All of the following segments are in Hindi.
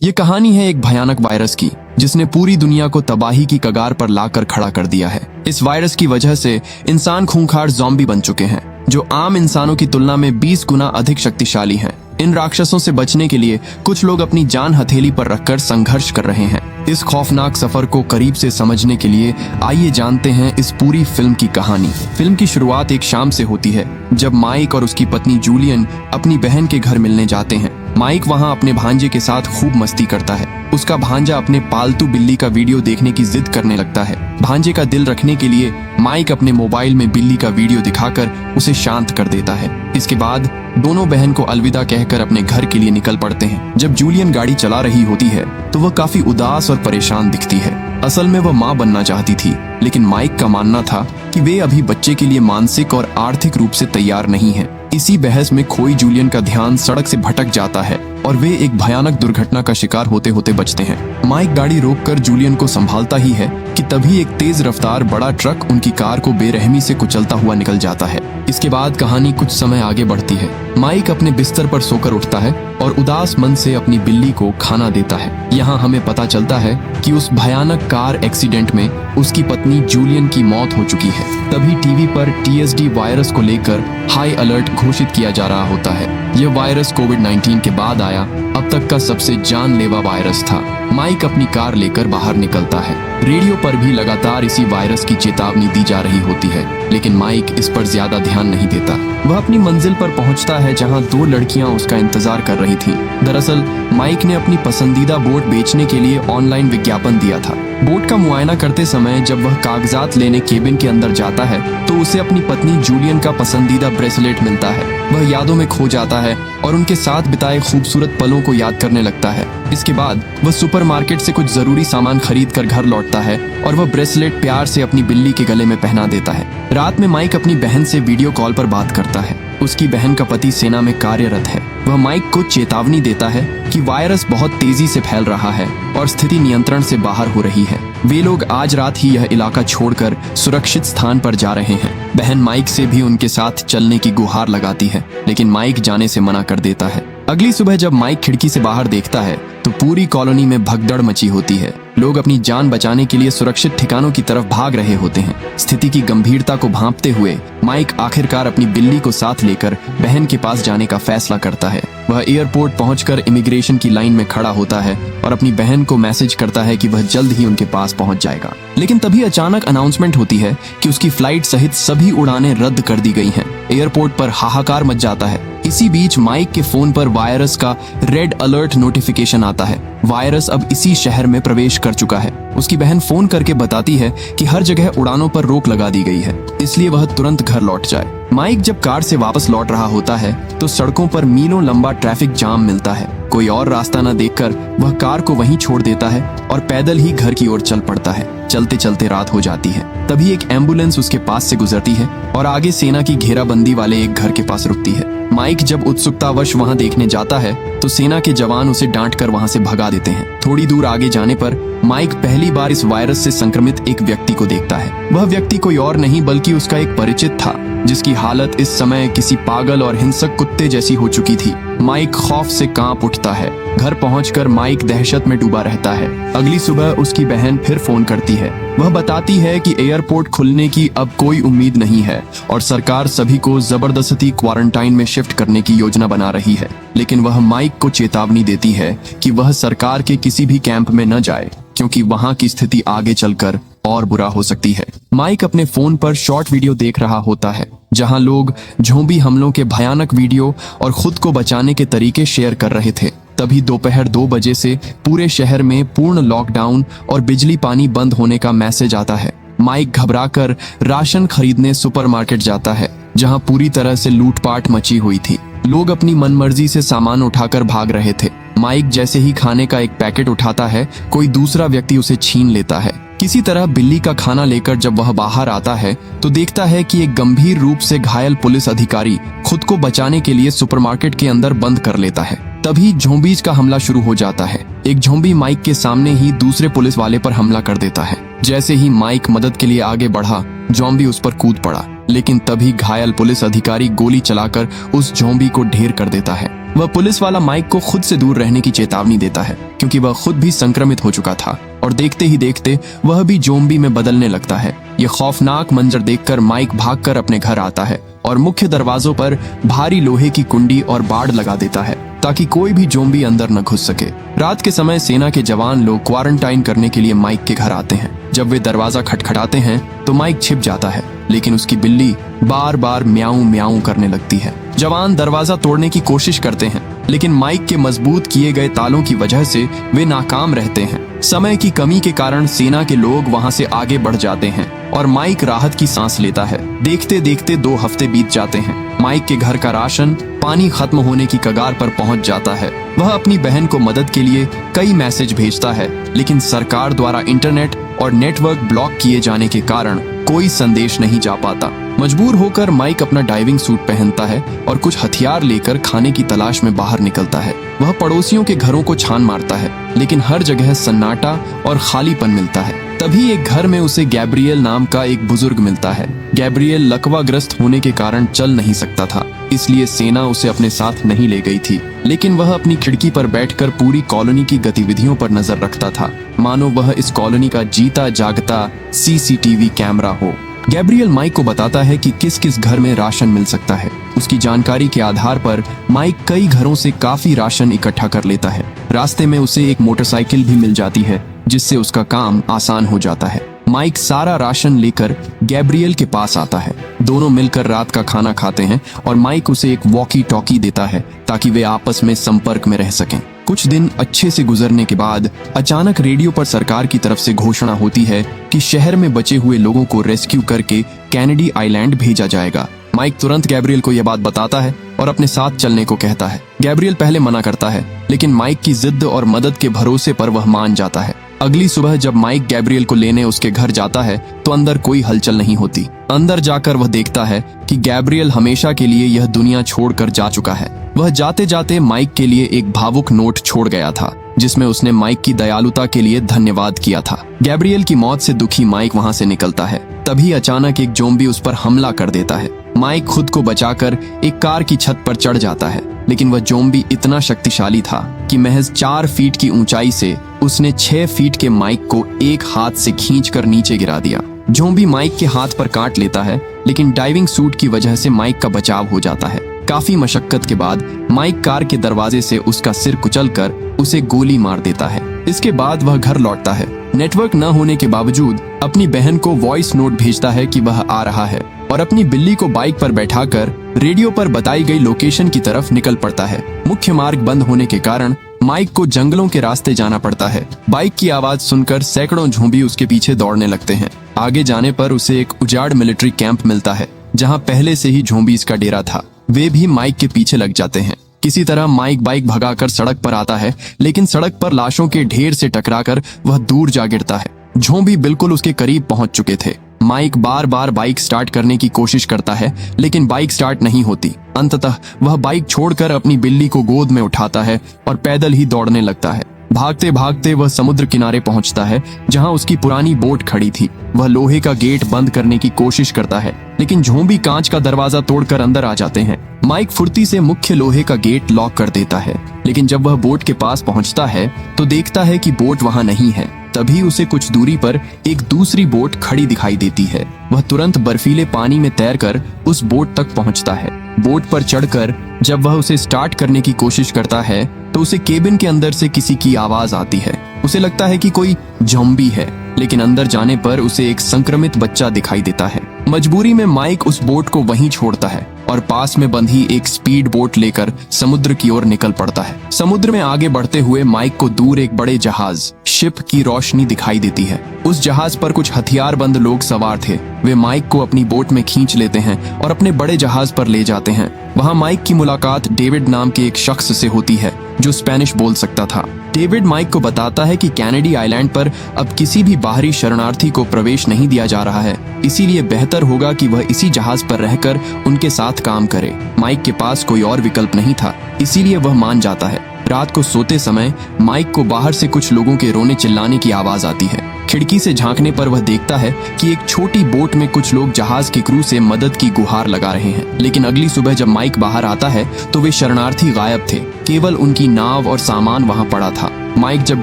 ये कहानी है एक भयानक वायरस की जिसने पूरी दुनिया को तबाही की कगार पर लाकर खड़ा कर दिया है। इस वायरस की वजह से इंसान खूंखार ज़ॉम्बी बन चुके हैं जो आम इंसानों की तुलना में 20 गुना अधिक शक्तिशाली हैं। इन राक्षसों से बचने के लिए कुछ लोग अपनी जान हथेली पर रखकर संघर्ष कर रहे हैं। इस खौफनाक सफर को करीब से समझने के लिए आइए जानते हैं इस पूरी फिल्म की कहानी। फिल्म की शुरुआत एक शाम से होती है जब माइक और उसकी पत्नी जूलियन अपनी बहन के घर मिलने जाते हैं। माइक वहां अपने भांजे के साथ खूब मस्ती करता है। उसका भांजा अपने पालतू बिल्ली का वीडियो देखने की जिद करने लगता है। भांजे का दिल रखने के लिए माइक अपने मोबाइल में बिल्ली का वीडियो दिखाकर उसे शांत कर देता है। इसके बाद दोनों बहन को अलविदा कहकर अपने घर के लिए निकल पड़ते हैं। जब जूलियन गाड़ी चला रही होती है तो वह काफी उदास और परेशान दिखती है। असल में वह माँ बनना चाहती थी, लेकिन माइक का मानना था कि वे अभी बच्चे के लिए मानसिक और आर्थिक रूप से तैयार नहीं है। इसी बहस में खोई जूलियन का ध्यान सड़क से भटक जाता है और वे एक भयानक दुर्घटना का शिकार होते होते बचते हैं। माइक गाड़ी रोककर जूलियन को संभालता ही है कि तभी एक तेज रफ्तार बड़ा ट्रक उनकी कार को बेरहमी से कुचलता हुआ निकल जाता है। इसके बाद कहानी कुछ समय आगे बढ़ती है। माइक अपने बिस्तर पर सोकर उठता है और उदास मन से अपनी बिल्ली को खाना देता है। यहाँ हमें पता चलता है कि उस भयानक कार एक्सीडेंट में उसकी पत्नी जूलियन की मौत हो चुकी है। तभी टीवी पर TSD वायरस को लेकर हाई अलर्ट घोषित किया जा रहा होता है। यह वायरस कोविड-19 के बाद आया अब तक का सबसे जानलेवा वायरस था। माइक अपनी कार लेकर बाहर निकलता है। रेडियो पर भी लगातार इसी वायरस की चेतावनी दी जा रही होती है, लेकिन माइक इस पर ज्यादा ध्यान नहीं देता। वह अपनी मंजिल पर पहुंचता है जहां दो लड़कियां उसका इंतजार कर रही थीं। दरअसल माइक ने अपनी पसंदीदा बोट बेचने के लिए ऑनलाइन विज्ञापन दिया था। बोट का मुआयना करते समय जब वह कागजात लेने केबिन के अंदर जाता है तो उसे अपनी पत्नी जूलियन का पसंदीदा ब्रेसलेट मिलता है। वह यादों में खो जाता है और उनके साथ बिताए खूबसूरत पलों को याद करने लगता है। इसके बाद वह सुपरमार्केट से कुछ जरूरी सामान खरीद कर घर लौटता है और वह ब्रेसलेट प्यार से अपनी बिल्ली के गले में पहना देता है। रात में माइक अपनी बहन से वीडियो कॉल पर बात करता है। उसकी बहन का पति सेना में कार्यरत है। वह माइक को चेतावनी देता है कि वायरस बहुत तेजी से फैल रहा है और स्थिति नियंत्रण से बाहर हो रही है। वे लोग आज रात ही यह इलाका छोड़कर सुरक्षित स्थान पर जा रहे हैं। बहन माइक से भी उनके साथ चलने की गुहार लगाती है, लेकिन माइक जाने से मना कर देता है। अगली सुबह जब माइक खिड़की से बाहर देखता है तो पूरी कॉलोनी में भगदड़ मची होती है। लोग अपनी जान बचाने के लिए सुरक्षित ठिकानों की तरफ भाग रहे होते हैं। स्थिति की गंभीरता को भांपते हुए माइक आखिरकार अपनी बिल्ली को साथ लेकर बहन के पास जाने का फैसला करता है। वह एयरपोर्ट पहुंचकर इमिग्रेशन की लाइन में खड़ा होता है और अपनी बहन को मैसेज करता है कि वह जल्द ही उनके पास पहुंच जाएगा। लेकिन तभी अचानक अनाउंसमेंट होती है कि उसकी फ्लाइट सहित सभी उड़ानें रद्द कर दी गई हैं। एयरपोर्ट पर हाहाकार मच जाता है। इसी बीच माइक के फोन पर वायरस का रेड अलर्ट नोटिफिकेशन आता है। वायरस अब इसी शहर में प्रवेश कर चुका है। उसकी बहन फोन करके बताती है कि हर जगह उड़ानों पर रोक लगा दी गई है, इसलिए वह तुरंत घर लौट जाए। माइक जब कार से वापस लौट रहा होता है तो सड़कों पर मीलों लंबा ट्रैफिक जाम मिलता है। कोई और रास्ता न देखकर वह कार को वहीं छोड़ देता है और पैदल ही घर की ओर चल पड़ता है। चलते चलते रात हो जाती है। तभी एक एम्बुलेंस उसके पास से गुजरती है और आगे सेना की घेराबंदी वाले एक घर के पास रुकती है। माइक जब उत्सुकतावश वहां देखने जाता है तो सेना के जवान उसे डांटकर वहां से भगा देते हैं। थोड़ी दूर आगे जाने पर माइक पहली बार इस वायरस से संक्रमित एक व्यक्ति को देखता है। वह व्यक्ति कोई और नहीं बल्कि उसका एक परिचित था, जिसकी हालत इस समय किसी पागल और हिंसक कुत्ते जैसी हो चुकी थी। माइक खौफ से कांप उठता है। घर पहुंचकर माइक दहशत में डूबा रहता है। अगली सुबह उसकी बहन फिर फोन करती है। वह बताती है कि एयरपोर्ट खुलने की अब कोई उम्मीद नहीं है और सरकार सभी को जबरदस्ती क्वारंटाइन में शिफ्ट करने की योजना बना रही है। लेकिन वह माइक को चेतावनी देती है कि वह सरकार के किसी भी कैंप में न जाए, क्योंकि वहां की स्थिति आगे चलकर और बुरा हो सकती है। माइक अपने फोन पर शॉर्ट वीडियो देख रहा होता है जहां लोग ज़ॉम्बी हमलों के भयानक वीडियो और खुद को बचाने के तरीके शेयर कर रहे थे। तभी दोपहर 2 बजे से पूरे शहर में पूर्ण लॉकडाउन और बिजली पानी बंद होने का मैसेज आता है। माइक घबराकर राशन खरीदने सुपरमार्केट जाता है, जहां पूरी तरह से लूटपाट मची हुई थी। लोग अपनी मनमर्जी से सामान उठाकर भाग रहे थे। माइक जैसे ही खाने का एक पैकेट उठाता है, कोई दूसरा व्यक्ति उसे छीन लेता है। किसी तरह बिल्ली का खाना लेकर जब वह बाहर आता है तो देखता है कि एक गंभीर रूप से घायल पुलिस अधिकारी खुद को बचाने के लिए सुपरमार्केट के अंदर बंद कर लेता है। तभी ज़ॉम्बीज का हमला शुरू हो जाता है। एक ज़ॉम्बी माइक के सामने ही दूसरे पुलिस वाले पर हमला कर देता है। जैसे ही माइक मदद के लिए आगे बढ़ा, ज़ॉम्बी उस पर कूद पड़ा, लेकिन तभी घायल पुलिस अधिकारी गोली चलाकर उस ज़ॉम्बी को ढेर कर देता है। वह पुलिस वाला माइक को खुद से दूर रहने की चेतावनी देता है, क्योंकि वह खुद भी संक्रमित हो चुका था और देखते ही देखते वह भी ज़ॉम्बी में बदलने लगता है। यह खौफनाक मंजर देखकर माइक भागकर अपने घर आता है और मुख्य दरवाजों पर भारी लोहे की कुंडी और बाड़ लगा देता है ताकि कोई भी ज़ॉम्बी अंदर न घुस सके। रात के समय सेना के जवान लोग क्वारंटाइन करने के लिए माइक के घर आते हैं। जब वे दरवाजा खटखटाते हैं तो माइक छिप जाता है, लेकिन उसकी बिल्ली बार बार म्याऊं म्याऊं करने लगती है। जवान दरवाजा तोड़ने की कोशिश करते हैं, लेकिन माइक के मजबूत किए गए तालों की वजह से वे नाकाम रहते हैं। समय की कमी के कारण सेना के लोग वहां से आगे बढ़ जाते हैं और माइक राहत की सांस लेता है। देखते देखते 2 हफ्ते बीत जाते हैं। माइक के घर का राशन पानी खत्म होने की कगार पर पहुंच जाता है। वह अपनी बहन को मदद के लिए कई मैसेज भेजता है, लेकिन सरकार द्वारा इंटरनेट और नेटवर्क ब्लॉक किए जाने के कारण कोई संदेश नहीं जा पाता। मजबूर होकर माइक अपना डाइविंग सूट पहनता है और कुछ हथियार लेकर खाने की तलाश में बाहर निकलता है। वह पड़ोसियों के घरों को छान मारता है, लेकिन हर जगह सन्नाटा और खालीपन मिलता है। तभी एक घर में उसे गैब्रियल नाम का एक बुजुर्ग मिलता है। गैब्रियल लकवाग्रस्त होने के कारण चल नहीं सकता था, इसलिए सेना उसे अपने साथ नहीं ले गई थी, लेकिन वह अपनी खिड़की पर बैठकर पूरी कॉलोनी की गतिविधियों पर नजर रखता था, मानो वह इस कॉलोनी का जीता जागता सीसीटीवी कैमरा हो। गैब्रियल माइक को बताता है कि किस किस घर में राशन मिल सकता है। उसकी जानकारी के आधार पर माइक कई घरों से काफी राशन इकट्ठा कर लेता है। रास्ते में उसे एक मोटरसाइकिल भी मिल जाती है, जिससे उसका काम आसान हो जाता है। माइक सारा राशन लेकर गैब्रियल के पास आता है। दोनों मिलकर रात का खाना खाते हैं और माइक उसे एक वॉकी टॉकी देता है ताकि वे आपस में संपर्क में रह सकें। कुछ दिन अच्छे से गुजरने के बाद अचानक रेडियो पर सरकार की तरफ से घोषणा होती है कि शहर में बचे हुए लोगों को रेस्क्यू करके कैनेडी आइलैंड भेजा जाएगा। माइक तुरंत गैब्रियल को यह बात बताता है और अपने साथ चलने को कहता है। गैब्रियल पहले मना करता है, लेकिन माइक की जिद और मदद के भरोसे पर वह मान जाता है। अगली सुबह जब माइक गैब्रियल को लेने उसके घर जाता है तो अंदर कोई हलचल नहीं होती। अंदर जाकर वह देखता है कि गैब्रियल हमेशा के लिए यह दुनिया छोड़कर जा चुका है। वह जाते जाते माइक के लिए एक भावुक नोट छोड़ गया था, जिसमें उसने माइक की दयालुता के लिए धन्यवाद किया था। गैब्रियल की मौत से दुखी माइक वहां से निकलता है। तभी अचानक एक ज़ॉम्बी उस पर हमला कर देता है। माइक खुद को बचाकर एक कार की छत पर चढ़ जाता है, लेकिन वह ज़ॉम्बी इतना शक्तिशाली था कि महज 4 फीट की ऊंचाई से उसने 6 फीट के माइक को एक हाथ से खींचकर नीचे गिरा दिया। ज़ॉम्बी माइक के हाथ पर काट लेता है, लेकिन डाइविंग सूट की वजह से माइक का बचाव हो जाता है। काफी मशक्कत के बाद माइक कार के दरवाजे से उसका सिर कुचलकर उसे गोली मार देता है। इसके बाद वह घर लौटता है। नेटवर्क न होने के बावजूद अपनी बहन को वॉइस नोट भेजता है कि वह आ रहा है और अपनी बिल्ली को बाइक पर बैठाकर रेडियो पर बताई गई लोकेशन की तरफ निकल पड़ता है। मुख्य मार्ग बंद होने के कारण माइक को जंगलों के रास्ते जाना पड़ता है। बाइक की आवाज सुनकर सैकड़ों ज़ॉम्बी उसके पीछे दौड़ने लगते हैं। आगे जाने पर उसे एक उजाड़ मिलिट्री कैंप मिलता है, जहां पहले से ही ज़ॉम्बीज़ का डेरा था। वे भी माइक के पीछे लग जाते हैं। किसी तरह माइक बाइक भगाकर सड़क पर आता है, लेकिन सड़क पर लाशों के ढेर से टकराकर वह दूर जा गिरता है। ज़ॉम्बी बिल्कुल उसके करीब पहुंच चुके थे। माइक बार बार बाइक स्टार्ट करने की कोशिश करता है, लेकिन बाइक स्टार्ट नहीं होती। अंततः वह बाइक छोड़कर अपनी बिल्ली को गोद में उठाता है और पैदल ही दौड़ने लगता है। भागते भागते वह समुद्र किनारे पहुंचता है, जहां उसकी पुरानी बोट खड़ी थी। वह लोहे का गेट बंद करने की कोशिश करता है, लेकिन ज़ॉम्बी कांच का दरवाजा तोड़कर अंदर आ जाते हैं। माइक फुर्ती से मुख्य लोहे का गेट लॉक कर देता है, लेकिन जब वह बोट के पास पहुंचता है तो देखता है कि बोट वहां नहीं है। तभी उसे कुछ दूरी पर एक दूसरी बोट खड़ी दिखाई देती है। वह तुरंत बर्फीले पानी में तैरकर उस बोट तक पहुंचता है। बोट पर चढ़कर जब वह उसे स्टार्ट करने की कोशिश करता है तो उसे केबिन के अंदर से किसी की आवाज आती है। उसे लगता है कि कोई ज़ॉम्बी है, लेकिन अंदर जाने पर उसे एक संक्रमित बच्चा दिखाई देता है। मजबूरी में माइक उस बोट को वहीं छोड़ता है और पास में बंधी एक स्पीड बोट लेकर समुद्र की ओर निकल पड़ता है। समुद्र में आगे बढ़ते हुए माइक को दूर एक बड़े जहाज शिप की रोशनी दिखाई देती है। उस जहाज पर कुछ हथियारबंद लोग सवार थे। वे माइक को अपनी बोट में खींच लेते हैं और अपने बड़े जहाज पर ले जाते हैं। वहां माइक की मुलाकात डेविड नाम के एक शख्स से होती है, जो स्पेनिश बोल सकता था। डेविड माइक को बताता है कि कैनेडी आइलैंड पर अब किसी भी बाहरी शरणार्थी को प्रवेश नहीं दिया जा रहा है, इसीलिए बेहतर होगा कि वह इसी जहाज पर रहकर उनके साथ काम करे। माइक के पास कोई और विकल्प नहीं था, इसीलिए वह मान जाता है। रात को सोते समय माइक को बाहर से कुछ लोगों के रोने चिल्लाने की आवाज आती है। खिड़की से झांकने पर वह देखता है कि एक छोटी बोट में कुछ लोग जहाज की क्रू से मदद की गुहार लगा रहे हैं। लेकिन अगली सुबह जब माइक बाहर आता है तो वे शरणार्थी गायब थे, केवल उनकी नाव और सामान वहां पड़ा था। माइक जब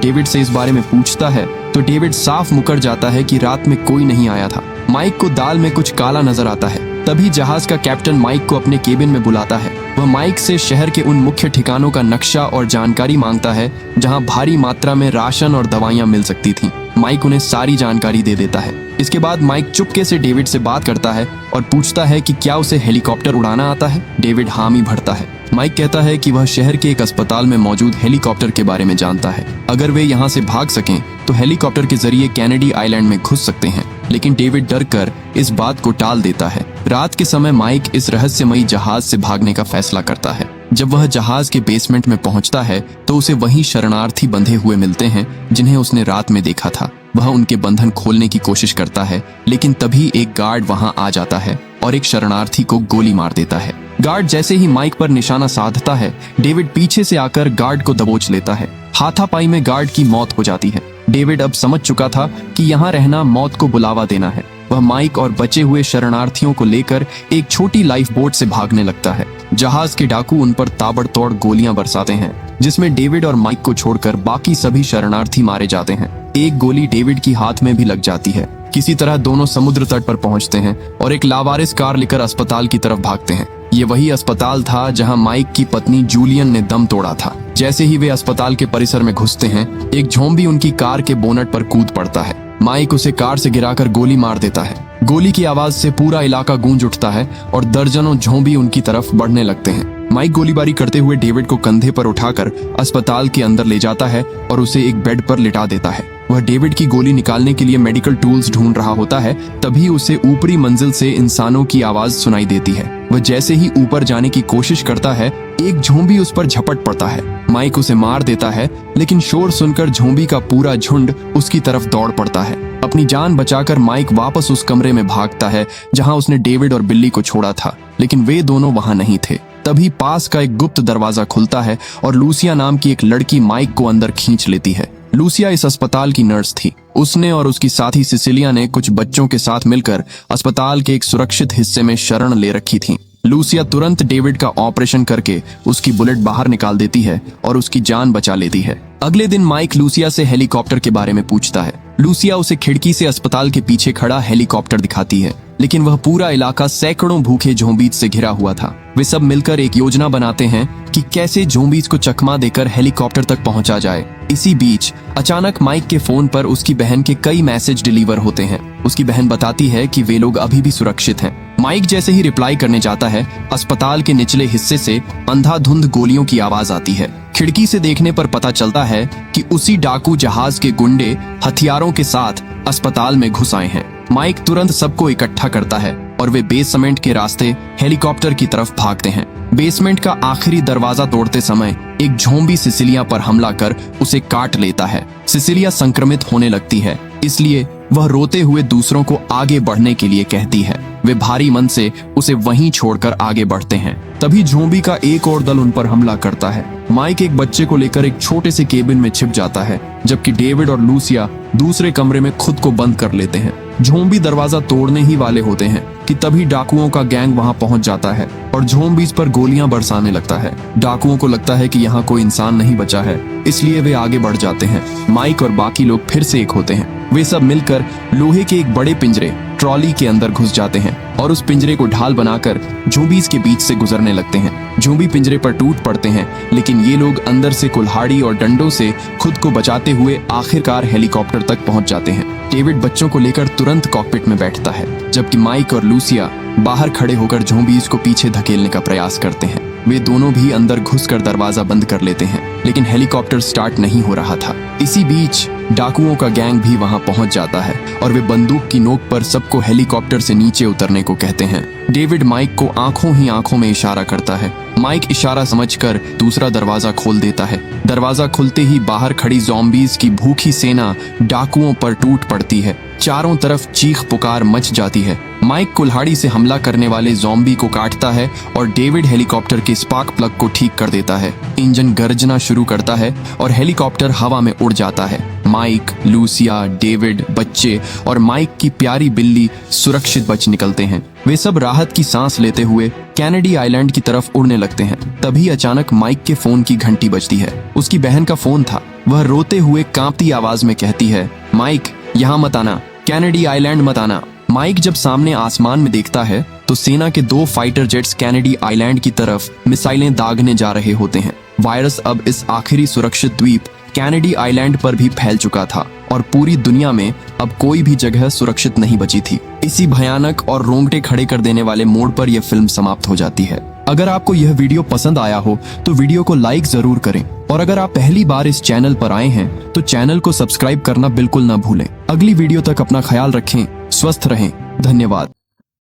डेविड से इस बारे में पूछता है तो डेविड साफ मुकर जाता है कि रात में कोई नहीं आया था। माइक को दाल में कुछ काला नजर आता है। तभी जहाज का कैप्टन माइक को अपने केबिन में बुलाता है। वह माइक से शहर के उन मुख्य ठिकानों का नक्शा और जानकारी मांगता है जहां भारी मात्रा में राशन और दवाइयां मिल सकती थीं। माइक उन्हें सारी जानकारी दे देता है। इसके बाद माइक चुपके से डेविड से बात करता है और पूछता है कि क्या उसे हेलीकॉप्टर उड़ाना आता है। डेविड हामी भरता है। माइक कहता है कि वह शहर के एक अस्पताल में मौजूद हेलीकॉप्टर के बारे में जानता है। अगर वे यहाँ से भाग सकें तो हेलीकॉप्टर के जरिए कैनेडी आइलैंड में घुस सकते हैं। लेकिन डेविड डर कर इस बात को टाल देता है। रात के समय माइक इस रहस्यमयी जहाज से भागने का फैसला करता है। जब वह जहाज के बेसमेंट में पहुंचता है तो उसे वही शरणार्थी बंधे हुए मिलते हैं जिन्हें उसने रात में देखा था। वह उनके बंधन खोलने की कोशिश करता है, लेकिन तभी एक गार्ड वहां आ जाता है और एक शरणार्थी को गोली मार देता है। गार्ड जैसे ही माइक पर निशाना साधता है, डेविड पीछे से आकर गार्ड को दबोच लेता है। हाथापाई में गार्ड की मौत हो जाती है। डेविड अब समझ चुका था कि यहाँ रहना मौत को बुलावा देना है। वह माइक और बचे हुए शरणार्थियों को लेकर एक छोटी लाइफ बोट से भागने लगता है। जहाज के डाकू उन पर ताबड़तोड़ गोलियां बरसाते हैं, जिसमें डेविड और माइक को छोड़कर बाकी सभी शरणार्थी मारे जाते हैं। एक गोली डेविड की हाथ में भी लग जाती है। किसी तरह दोनों समुद्र तट पर पहुंचते हैं और एक लावारिस कार लेकर अस्पताल की तरफ भागते हैं। ये वही अस्पताल था जहां माइक की पत्नी जूलियन ने दम तोड़ा था। जैसे ही वे अस्पताल के परिसर में घुसते हैं, एक ज़ॉम्बी उनकी कार के बोनट पर कूद पड़ता है। माइक उसे कार से गिराकर गोली मार देता है। गोली की आवाज से पूरा इलाका गूंज उठता है और दर्जनों ज़ॉम्बी उनकी तरफ बढ़ने लगते हैं। माइक गोलीबारी करते हुए डेविड को कंधे पर उठाकर अस्पताल के अंदर ले जाता है और उसे एक बेड पर लिटा देता है। वह डेविड की गोली निकालने के लिए मेडिकल टूल्स ढूंढ रहा होता है, तभी उसे ऊपरी मंजिल से इंसानों की आवाज सुनाई देती है। वह जैसे ही ऊपर जाने की कोशिश करता है, एक ज़ॉम्बी उस पर झपट पड़ता है। माइक उसे मार देता है, लेकिन शोर सुनकर ज़ॉम्बी का पूरा झुंड उसकी तरफ दौड़ पड़ता है। अपनी जान बचाकर माइक वापस उस कमरे में भागता है जहां उसने डेविड और बिल्ली को छोड़ा था, लेकिन वे दोनों वहां नहीं थे। तभी पास का एक गुप्त दरवाजा खुलता है और लूसिया नाम की एक लड़की माइक को अंदर खींच लेती है। लूसिया इस अस्पताल की नर्स थी। उसने और उसकी साथी सिसिलिया ने कुछ बच्चों के साथ मिलकर अस्पताल के एक सुरक्षित हिस्से में शरण ले रखी थी। लूसिया तुरंत डेविड का ऑपरेशन करके उसकी बुलेट बाहर निकाल देती है और उसकी जान बचा लेती है। अगले दिन माइक लूसिया से हेलीकॉप्टर के बारे में पूछता है। लूसिया उसे खिड़की से अस्पताल के पीछे खड़ा हेलीकॉप्टर दिखाती है, लेकिन वह पूरा इलाका सैकड़ों भूखे ज़ॉम्बीज से घिरा हुआ था। वे सब मिलकर एक योजना बनाते हैं कि कैसे ज़ॉम्बीज को चकमा देकर हेलीकॉप्टर तक पहुंचा जाए। इसी बीच अचानक माइक के फोन पर उसकी बहन के कई मैसेज डिलीवर होते हैं। उसकी बहन बताती है कि वे लोग अभी भी सुरक्षित हैं। माइक जैसे ही रिप्लाई करने जाता है, अस्पताल के निचले हिस्से से अंधाधुंध गोलियों की आवाज आती है। खिड़की से देखने पर पता चलता है कि उसी डाकू जहाज के गुंडे हथियारों के साथ अस्पताल में घुस आए हैं। माइक तुरंत सबको इकट्ठा करता है और वे बेसमेंट के रास्ते हेलीकॉप्टर की तरफ भागते हैं। बेसमेंट का आखिरी दरवाजा तोड़ते समय एक ज़ॉम्बी सिसिलिया पर हमला कर उसे काट लेता है। सिसिलिया संक्रमित होने लगती है, इसलिए वह रोते हुए दूसरों को आगे बढ़ने के लिए कहती है। वे भारी मन से उसे वहीं छोड़कर आगे बढ़ते हैं। तभी ज़ॉम्बी का एक और दल उन पर हमला करता है। माइक एक बच्चे को लेकर एक छोटे से केबिन में छिप जाता है, जबकि डेविड और लूसिया दूसरे कमरे में खुद को बंद कर लेते हैं। ज़ॉम्बी दरवाजा तोड़ने ही वाले होते हैं कि तभी डाकुओं का गैंग वहां पहुंच जाता है और ज़ॉम्बीज पर गोलियां बरसाने लगता है। डाकुओं को लगता है कि यहाँ कोई इंसान नहीं बचा है, इसलिए वे आगे बढ़ जाते हैं। माइक और बाकी लोग फिर से एक होते हैं। वे सब मिलकर लोहे के एक बड़े पिंजरे ट्रॉली के अंदर घुस जाते हैं और उस पिंजरे को ढाल बनाकर ज़ॉम्बीज के बीच से गुजरने लगते हैं। ज़ॉम्बी पिंजरे पर टूट पड़ते हैं, लेकिन ये लोग अंदर से कुल्हाड़ी और डंडों से खुद को बचाते हुए आखिरकार हेलीकॉप्टर तक पहुंच जाते हैं। डेविड बच्चों को लेकर तुरंत कॉकपिट में बैठता है, जबकि माइक और लूसिया बाहर खड़े होकर ज़ॉम्बीज को पीछे धकेलने का प्रयास करते हैं। वे दोनों भी अंदर घुसकर दरवाजा बंद कर लेते हैं, लेकिन हेलीकॉप्टर स्टार्ट नहीं हो रहा था। इसी बीच डाकुओं का गैंग भी वहां पहुंच जाता है और वे बंदूक की नोक पर सबको हेलीकॉप्टर से नीचे उतरने को कहते हैं। डेविड माइक को आंखों ही आंखों में इशारा करता है। माइक इशारा समझकर दूसरा दरवाजा खोल देता है। दरवाजा खुलते ही बाहर खड़ी ज़ॉम्बीज की भूखी सेना डाकुओं पर टूट पड़ती है। चारों तरफ चीख पुकार मच जाती है। माइक कुल्हाड़ी से हमला करने वाले ज़ॉम्बी को काटता है और डेविड हेलीकॉप्टर के स्पार्क प्लग को ठीक कर देता है। इंजन गर्जना शुरू करता है और हेलीकॉप्टर हवा में उड़ जाता है। माइक, लूसिया, डेविड, बच्चे और माइक की प्यारी बिल्ली सुरक्षित बच निकलते हैं। वे सब राहत की सांस लेते हुए कैनेडी आइलैंड की तरफ उड़ने लगते हैं। तभी अचानक माइक के फोन की घंटी बजती है। उसकी बहन का फोन था। वह रोते हुए कांपती आवाज में कहती है, माइक, यहाँ मत आना, कैनेडी आइलैंड मत आना। माइक जब सामने आसमान में देखता है तो सेना के 2 फाइटर जेट्स कैनेडी आइलैंड की तरफ मिसाइलें दागने जा रहे होते हैं। वायरस अब इस आखिरी सुरक्षित द्वीप कैनेडी आइलैंड पर भी फैल चुका था और पूरी दुनिया में अब कोई भी जगह सुरक्षित नहीं बची थी। इसी भयानक और रोंगटे खड़े कर देने वाले मोड़ पर यह फिल्म समाप्त हो जाती है। अगर आपको यह वीडियो पसंद आया हो तो वीडियो को लाइक जरूर करें और अगर आप पहली बार इस चैनल पर आए हैं तो चैनल को सब्सक्राइब करना बिल्कुल ना भूलें। अगली वीडियो तक अपना ख्याल रखें, स्वस्थ रहें। धन्यवाद।